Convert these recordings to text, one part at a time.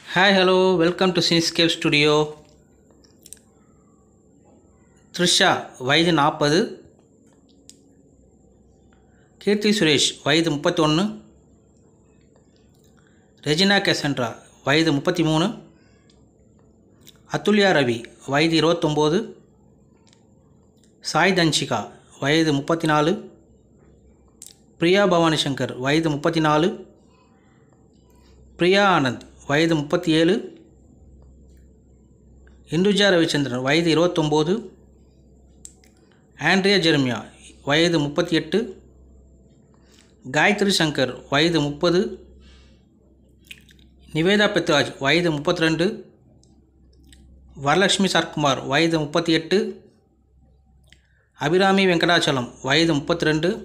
Hi, hello, welcome to Cinescape Studio. Trisha வயது 40, கீர்த்தி சுரேஷ் வயது 31, Regina Cassandra வயது 33, அதுல்யா ரவி வயது 29, சாய் தன்ஷிகா வயது 34, பிரியா பவானி சங்கர் வயது 34, பிரியா ஆனந்த் வயது 37, இந்துஜா ரவிச்சந்திரன் வயது 29, ஆண்ட்ரியா ஜெர்மியா வயது 38, காயத்ரி சங்கர் வயது 30, நிவேதா பெத்ராஜ் வயது 32, வரலட்சுமி சர்க்குமார் வயது 38, அபிராமி வெங்கடாச்சலம் வயது 32,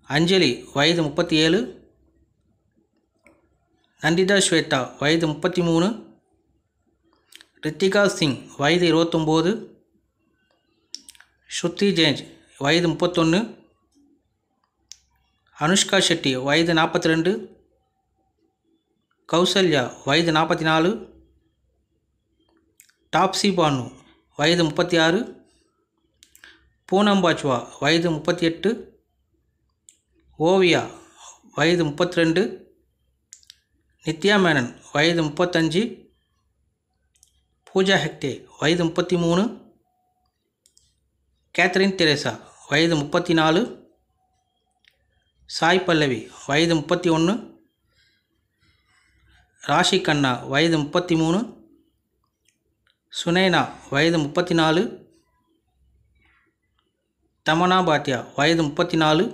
அஞ்சலி வயது 37, நந்திதா ஸ்வேதா வயது 33, ரித்திகா சிங் வயது 29, ஸ்ருதி ஜெயின் வயது 31, அனுஷ்கா ஷெட்டி வயது 42, கௌசல்யா வயது 44, டாப்ஸி பானு வயது 36, பூனம் பாஜ்வா வயது 38, ஓவியா வயது 32, நித்யா மேனன் வயது 35, பூஜா ஹெக்டே வயது 33, கேத்ரின் தெரேசா வயது 34, சாய் பல்லவி வயது 31, ராஷி கண்ணா வயது 33, சுனேனா வயது 34, தமனா பாட்டியா வயது 34,